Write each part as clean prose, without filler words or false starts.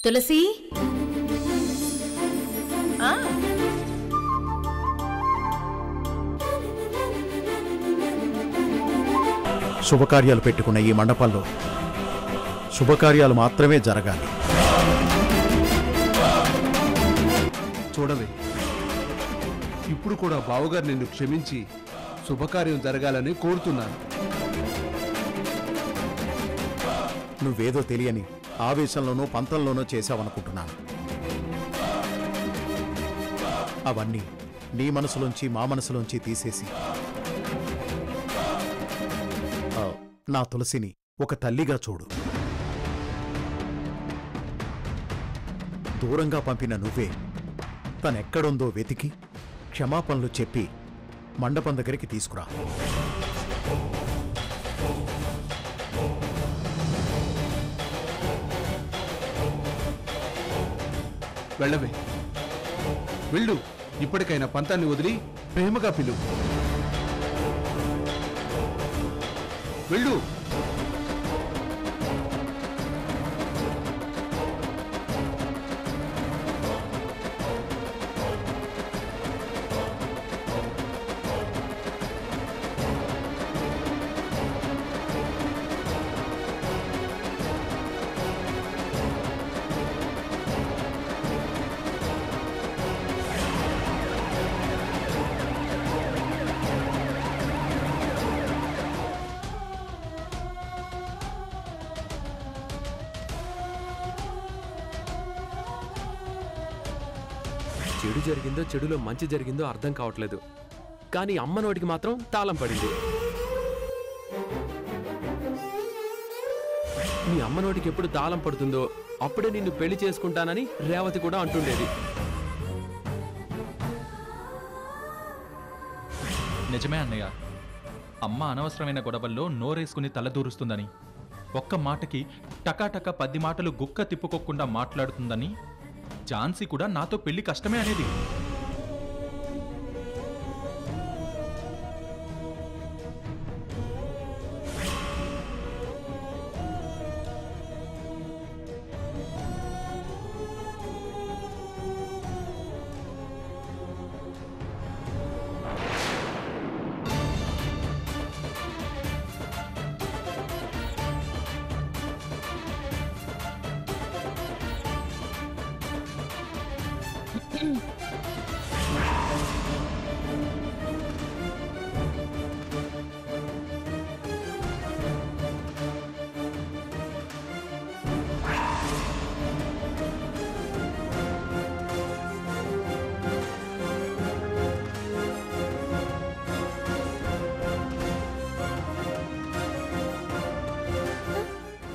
తులసి శుభకార్యాలు పెట్టుకున్న ఈ మండపంలో శుభకార్యాలు మాత్రమే జరగాలి. చూడవే, ఇప్పుడు కూడా బావగారు నిన్ను క్షమించి శుభకార్యం జరగాలని కోరుతున్నాను. నువ్వేదో తెలియని ఆవేశంలోనో పంతంలోనో చేశావనుకుంటున్నాను. అవన్నీ నీ మనసులోంచి మా మనసులోంచి తీసేసి నా తులసిని ఒక తల్లిగా చూడు. దూరంగా పంపిన నువ్వే తనెక్కడుందో వెతికి క్షమాపణలు చెప్పి మండపం దగ్గరికి తీసుకురా. వెళ్ళవే, వెళ్ళు. ఇప్పటికైనా పంతాన్ని వదిలి ప్రేమగా పిలువు. వెళ్ళు. చెడు జరిగిందో చెడులో మంచి జరిగిందో అర్థం కావట్లేదు. కానీ అమ్మ నోటికి మాత్రం తాళం పడింది. మీ అమ్మ నోటికి ఎప్పుడు తాళం పడుతుందో అప్పుడే నిన్ను పెళ్లి చేసుకుంటానని రేవతి కూడా అంటుండేది. నిజమే అన్నయ్య, అమ్మ అనవసరమైన గొడవల్లో నోరేసుకుని తలదూరుస్తుందని, ఒక్క మాటకి టకాటక 10 మాటలు గుక్క తిప్పుకోకుండా మాట్లాడుతుందని ఝాన్సీ కూడా నాతో పెళ్లి కష్టమే అనేది.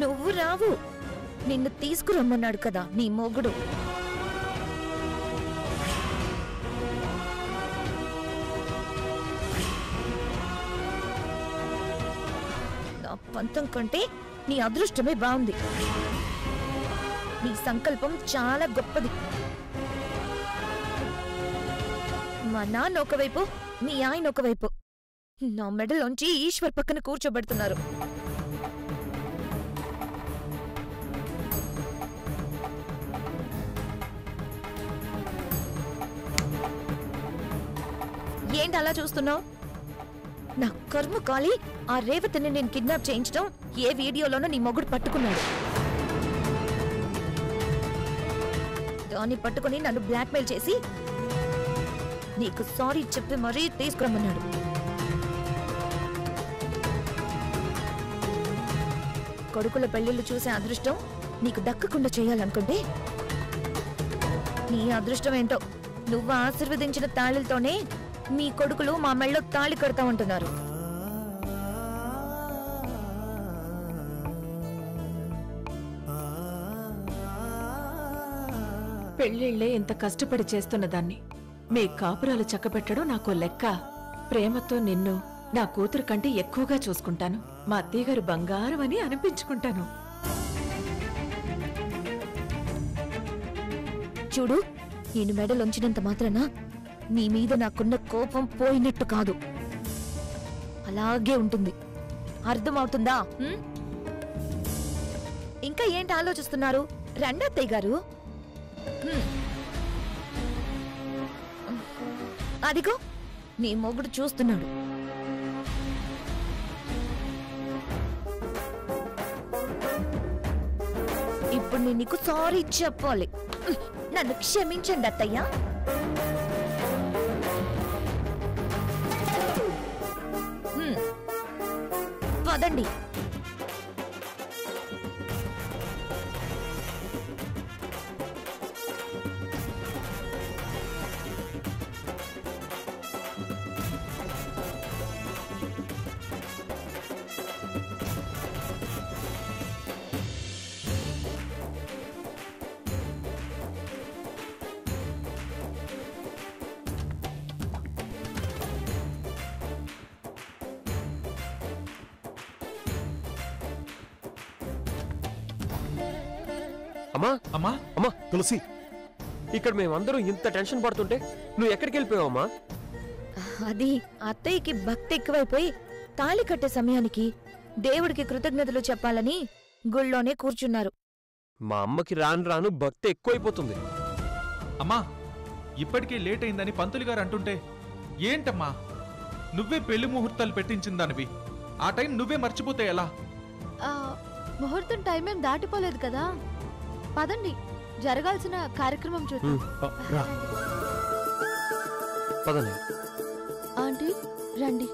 నువ్వు రావు, నిన్ను తీసుకురమ్మన్నాడు కదా నీ మొగుడు. నా పంతం కంటే నీ అదృష్టమే బాగుంది. నీ సంకల్పం చాలా గొప్పది. మా నాన్న ఒకవైపు, మీ ఆయన ఒకవైపు, నా మెడలోంచి ఈశ్వర్ పక్కన కూర్చోబెడుతున్నారు. ఏంటి అలా చూస్తున్నావు? నా కర్మ కాలి ఆ రేవతిని నేను కిడ్నాప్ చేయించడం ఏ వీడియోలోనో నీ మొగుడు పట్టుకున్నాడు. దాన్ని పట్టుకుని నన్ను బ్లాక్మెయిల్ చేసి నీకు సారీ చెప్పి మరీ తీసుకురమ్మన్నాడు. కొడుకుల పెళ్లిళ్ళు చూసే అదృష్టం నీకు దక్కకుండా చేయాలనుకుంటే నీ అదృష్టం ఏంటో, నువ్వు ఆశీర్వదించిన తాళిలతోనే మీ కొడుకులు మా మెళ్ళో తాళి కడతా ఉంటున్నారు. పెళ్ళిళ్ళే ఇంత కష్టపడి చేస్తున్నదాన్ని మీ కాపురాలు చక్కబెట్టడం నాకు లెక్క. ప్రేమతో నిన్ను నా కూతురు కంటే ఎక్కువగా చూసుకుంటాను. మా అత్తయ్యగారు బంగారం అని అనిపించుకుంటాను. చూడు, నేను మెడలుంచినంత మాత్రాన నీ మీద నాకున్న కోపం పోయినట్టు కాదు, అలాగే ఉంటుంది. అర్థమవుతుందా? ఇంకా ఏంటి ఆలోచిస్తున్నారు? రండి అత్తయ్య గారు. అదిగో నీ మొగుడు చూస్తున్నాడు. ఇప్పుడు నేను నీకు సారీ చెప్పాలి. నన్ను క్షమించండి అత్తయ్య. పదండి. అమ్మా అమ్మా అమ్మా, తులసి, ఇక్కడ మేమందరం ఇంత టెన్షన్ పడుతుంటే నువ్వు ఎక్కడికి వెళ్ళిపోయావమ్మా? అది అత్తయ్యకి భక్తి ఎక్కువైపోయి తాళి కట్టే సమయానికి దేవుడికి కృతజ్ఞతలు చెప్పాలని గుళ్ళోనే కూర్చున్నారు. మా అమ్మకి రాను రాను భక్తి ఎక్కువైపోతుంది. అమ్మా ఇప్పటికే లేట్ అయిందని పంతులు గారు అంటుంటే ఏంటమ్మా? నువ్వే పెళ్లి ముహూర్తాలు పెట్టించిందానివి. ఆ టైం నువ్వే మర్చిపోతే ఎలా? ముహూర్తం టైం ఏం దాటిపోలేదు కదా. పదండి, జరగాల్సిన కార్యక్రమం చూద్దాం. రా. పదండి. ఆంటీ రండి.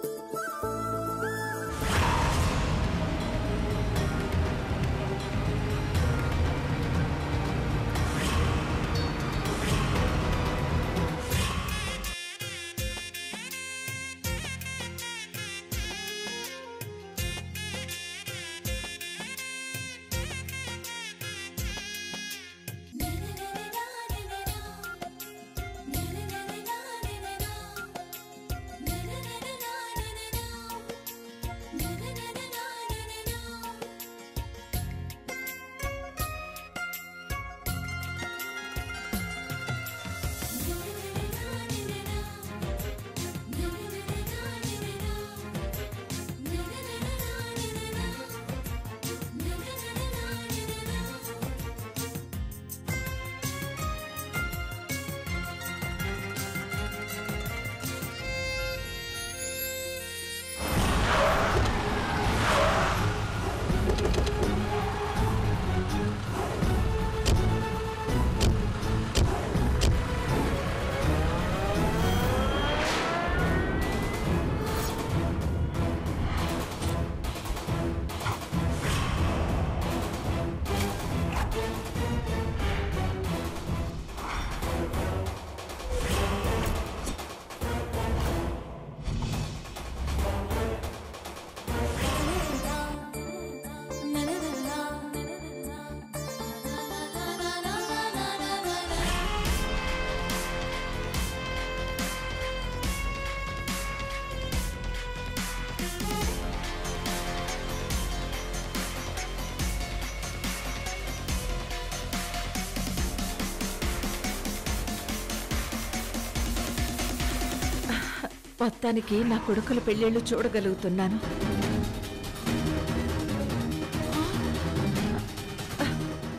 మొత్తానికి నా కొడుకుల పెళ్ళిళ్ళు చూడగలుగుతున్నాను.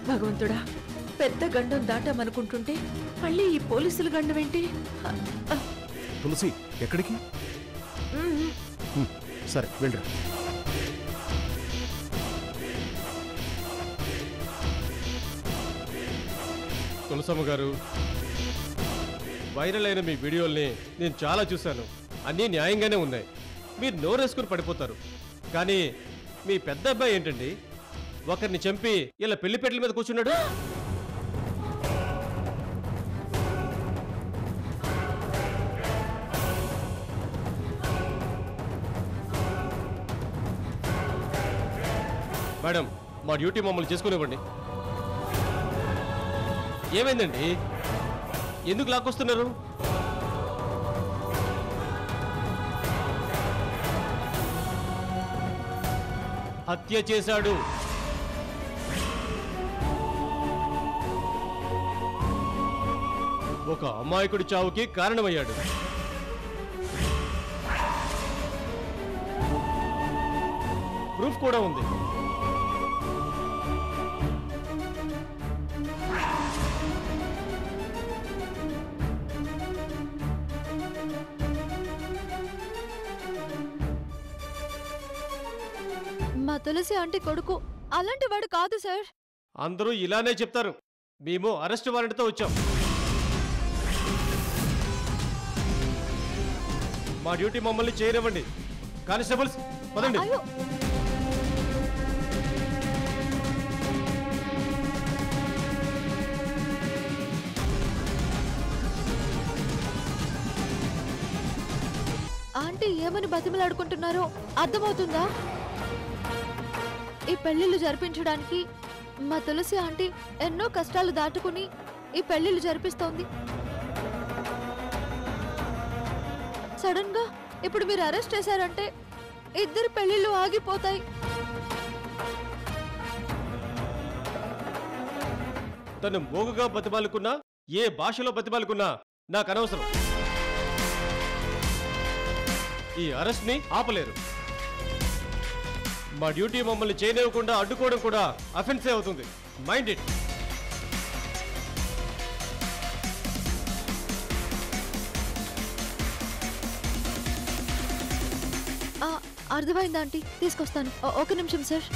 భగవంతుడా, పెద్ద గండం దాటామనుకుంటుంటే మళ్ళీ ఈ పోలీసుల గండం ఏంటి? తులసి, ఎక్కడికి? సరే వెళ్ళరా. తులసమ్మ గారు, వైరల్ అయిన మీ వీడియోల్ని నేను చాలా చూశాను. అన్నీ న్యాయంగానే ఉన్నాయి. మీరు నోరేసుకుని పడిపోతారు. కానీ మీ పెద్ద అబ్బాయి ఏంటండి, ఒకరిని చంపి ఇలా పెళ్లిపెట్ల మీద కూర్చున్నాడు. మేడం, మా డ్యూటీ మమ్మల్ని చేసుకునివ్వండి. ఏమైందండి? ఎందుకు లాక్కొస్తున్నారు? హత్య చేశాడు. ఒక అమాయకుడి చావుకి కారణమయ్యాడు. ప్రూఫ్ కూడా ఉంది. తులసి ఆంటీ కొడుకు అలాంటి వాడు కాదు సార్. అందరూ ఇలానే చెప్తారు. మేము అరెస్ట్ వారెంట్తో వచ్చాం. మా డ్యూటీ మమ్మల్ని చేయనివ్వండి. కానిస్టేబుల్స్ పదండి. అయ్యో ఆంటీ ఏమని బతిమలాడుకుంటున్నారో అర్థమవుతుందా? ఈ పెళ్లిళ్ళు జరిపించడానికి మా తులసి ఆంటీ ఎన్నో కష్టాలు దాటుకుని ఈ పెళ్లిళ్ళు జరిపిస్తోంది. సడన్ గా ఇప్పుడు మీరు అరెస్ట్ చేశారంటే ఇద్దరు పెళ్లిళ్ళు ఆగిపోతాయి. తను మోగుగా బతిమాలుకున్నా ఏ భాషలో బతిమాలుకున్నా నాకు అనవసరం. ఈ అరెస్ట్ ని ఆపలేరు. మా డ్యూటీ మమ్మల్ని చేయనివ్వకుండా అడ్డుకోవడం కూడా అఫెన్సే అవుతుంది. Mind it. అర్థమైందా ఆంటీ? తీసుకొస్తాను. ఒక నిమిషం సార్.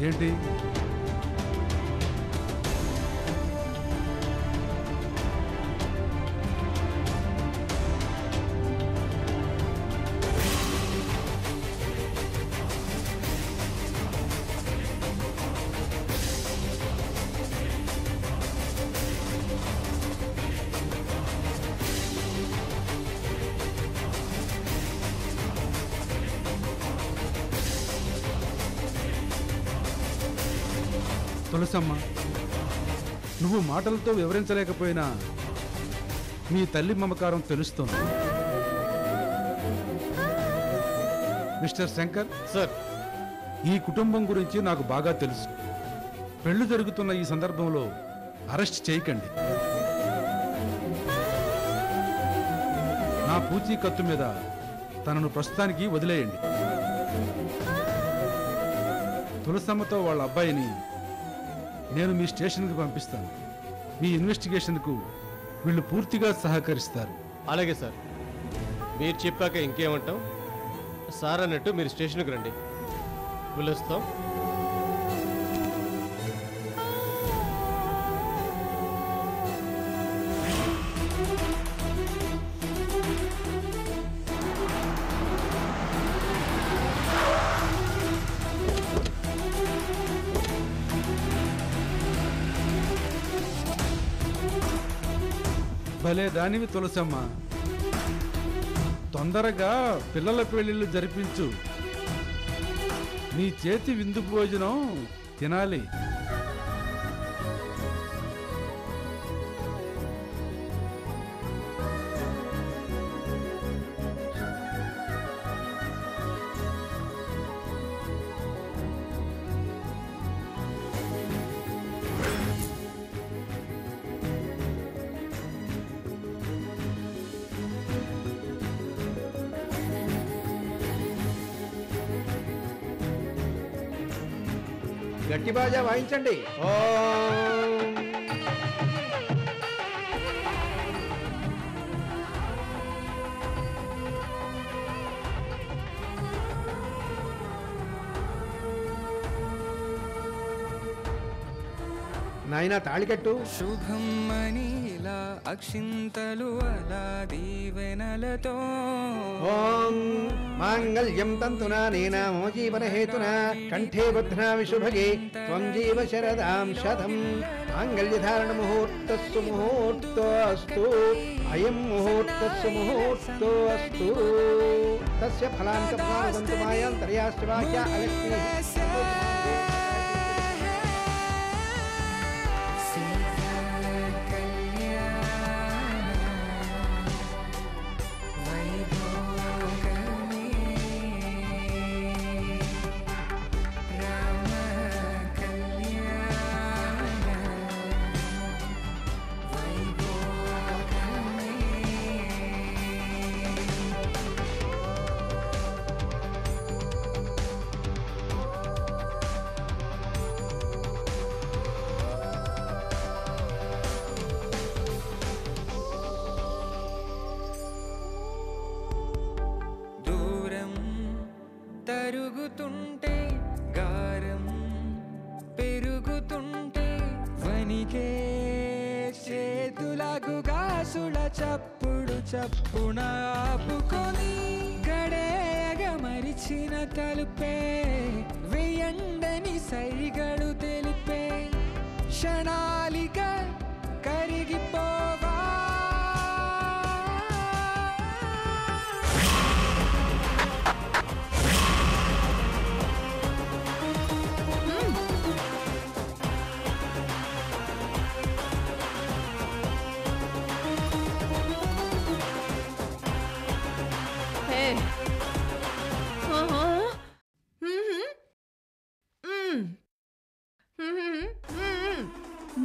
ఏంటి? తులసమ్మ, నువ్వు మాటలతో వివరించలేకపోయినా మీ తల్లి మమకారం తెలుస్తోంది. మిస్టర్ శంకర్ సార్, ఈ కుటుంబం గురించి నాకు బాగా తెలుసు. పెళ్లి జరుగుతున్న ఈ సందర్భంలో అరెస్ట్ చేయకండి. నా పూచీకత్తు మీద తనను ప్రస్తుతానికి వదిలేయండి. తులసమ్మతో వాళ్ళ అబ్బాయిని నేను మీ స్టేషన్కి పంపిస్తాను. మీ ఇన్వెస్టిగేషన్కు వీళ్ళు పూర్తిగా సహకరిస్తారు. అలాగే సార్. మీరు చెప్పాక ఇంకేమంటాం? సార్ అన్నట్టు మీరు స్టేషన్కి రండి, పిలుస్తాం. భలే దానివి తులసమ్మ. తొందరగా పిల్లల పెళ్లిళ్ళు జరిపించు. నీ చేతి విందు భోజనం తినాలి. గట్టి బాజా వాయించండి. నాయనా తాళికట్టు. శుభం అని ఇలా అక్షింతలు అలా దీవెనలతో. ఓం మాంగళ్యం తంతునా నేనా మమ జీవన హేతునా కంఠే బధ్నామి శుభగే త్వం జీవ శరదాం శతం. మాంగళ్యధారణ ముహూర్తస్సు ముహూర్తోస్తు అయం ముహూర్తస్సు ముహూర్తోస్తు. తస్య ఫలాంత ప్రాణదంతు మాయాంతర్యాస్య వాక్య అలక్ష్మీ. తరుగుతుంటే గారం పెరుగుతుంటే వనికే చేతులకు గాసుల చప్పుడు చప్పున ఆపుకొని గడేయగ మరిచిన తలుపే వేయండని సైగడు తెలిపే క్షణాలిక కరిగిపోవా.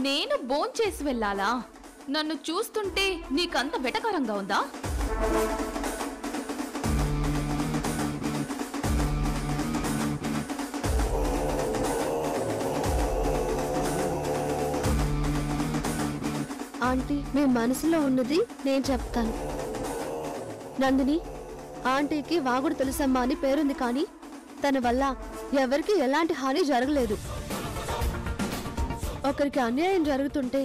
నేను భోంచేసి వెళ్ళాలా? నన్ను చూస్తుంటే నీకంత వెటకారంగా ఉందా? ఆంటీ మీ మనసులో ఉన్నది నేను చెప్తాను. నందిని, ఆంటీకి వాగుడు తెలుసమ్మా అని పేరుంది, కానీ తన వల్ల ఎవరికి ఎలాంటి హాని జరగలేదు. ఒకరికి అన్యాయం జరుగుతుంటే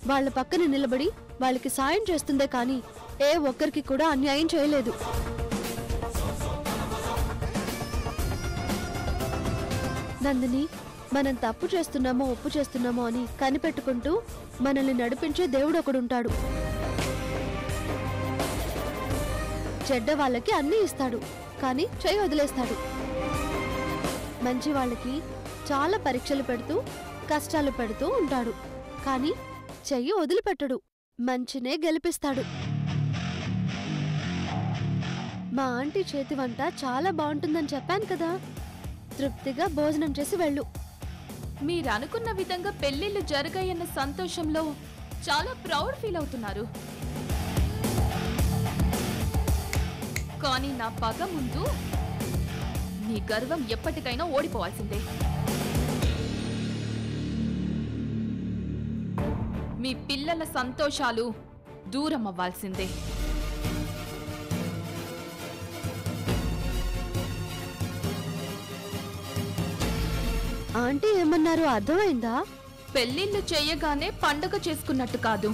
వాళ్ళ పక్కన నిలబడి వాళ్ళకి సాయం చేస్తుందే కానీ ఏ ఒక్కరికి కూడా అన్యాయం చేయలేదు. నందిని, మనం తప్పు చేస్తున్నామో ఒప్పు చేస్తున్నామో అని కనిపెట్టుకుంటూ మనల్ని నడిపించే దేవుడు ఒకడుంటాడు. చెడ్డ వాళ్ళకి అన్నీ ఇస్తాడు, కానీ చేయి వదిలేస్తాడు. మంచి వాళ్ళకి చాలా పరీక్షలు పెడుతూ కష్టాలు పెడుతూ ఉంటాడు, కానీ చెయ్యి వదిలిపెట్టడు, మంచినే గెలిపిస్తాడు. మా ఆంటీ చేతి వంట చాలా బాగుంటుందని చెప్పాను కదా, తృప్తిగా భోజనం చేసి వెళ్ళు. మీరనుకున్న విధంగా పెళ్లిళ్ళు జరగాయన్న సంతోషంలో చాలా ప్రౌడ్ ఫీల్ అవుతున్నారు, కానీ నా పగ ముందు నీ గర్వం ఎప్పటికైనా ఓడిపోవాల్సిందే. మీ పిల్లల సంతోషాలు దూరం అవ్వాల్సిందే. ఆంటీ ఏమన్నారు అర్థమైందా? పెళ్లిళ్ళు చేయగానే పండుగ చేసుకున్నట్టు కాదు,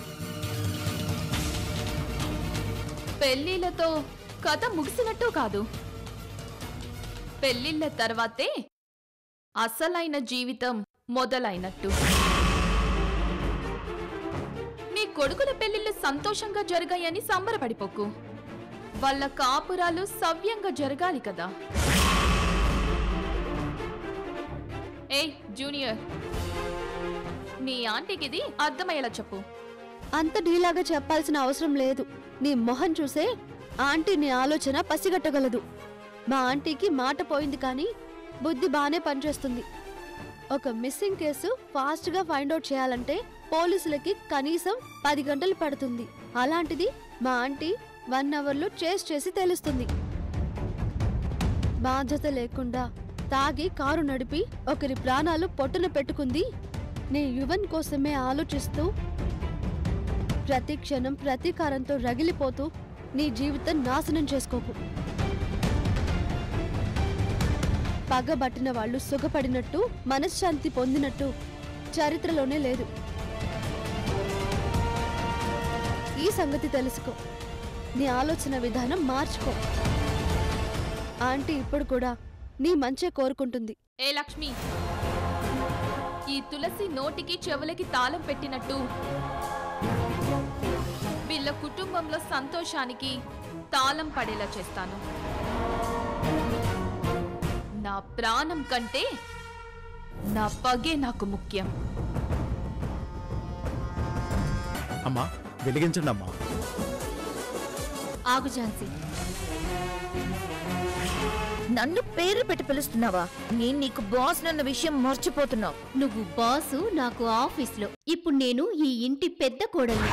పెళ్లిళ్లతో కథ ముగిసినట్టు కాదు, పెళ్లిళ్ల తర్వాతే అసలైన జీవితం మొదలైనట్టు. నీ కొడుకుల పెళ్లిళ్ళు సంతోషంగా జరగాయని సంబరపడిపోకు, వాళ్ళ కాపురాలు సవ్యంగా జరగాలి కదా. ఏయ్ జూనియర్, నీ ఆంటీకిది అర్థమయ్యేలా చెప్పు. అంత డీలాగా చెప్పాల్సిన అవసరం లేదు. నీ మొహం చూసే ఆంటీ నీ ఆలోచన పసిగట్టగలదు. మా ఆంటీకి మాట పోయింది, కానీ బుద్ధి బానే పనిచేస్తుంది. ఒక మిస్సింగ్ కేసు ఫాస్ట్గా ఫైండ్ అవుట్ చేయాలంటే పోలీసులకి కనీసం 10 గంటలు పడుతుంది. అలాంటిది మా ఆంటీ 1 అవర్లో చేసి తెలుస్తుంది. బాధ్యత లేకుండా తాగి కారు నడిపి ఒకరి ప్రాణాలు పొట్టున పెట్టుకుంది నీ యువన్ కోసమే ఆలోచిస్తూ ప్రతి క్షణం ప్రతీకారంతో రగిలిపోతూ నీ జీవితం నాశనం చేసుకోకు. పగబట్టిన వాళ్ళు సుఖపడినట్టు మనశ్శాంతి పొందినట్టు చరిత్రలోనే లేదు. ఈ సంగతి తెలుసుకో. నీ ఆలోచన విధానం మార్చుకో. ఆంటీ ఇప్పుడు కూడా నీ మంచే కోరుకుంటుంది. ఏ లక్ష్మి, ఈ తులసి నోటికి చెవులకి తాళం పెట్టినట్టు వీళ్ళ కుటుంబంలో సంతోషానికి తాళం పడేలా చేస్తాను. నా ప్రాణం కంటే నా పగే నాకు ముఖ్యం. అమ్మా వెలిగించండి అమ్మా. ఆగు ఝాన్సీ, నన్ను పేరు పెట్టి పిలుస్తున్నావా? నేను నీకు బాస్ నన్న విషయం మర్చిపోతున్నావు. నువ్వు బాసు, నాకు ఆఫీస్లో. ఇప్పుడు నేను ఈ ఇంటి పెద్ద కోడల్ని.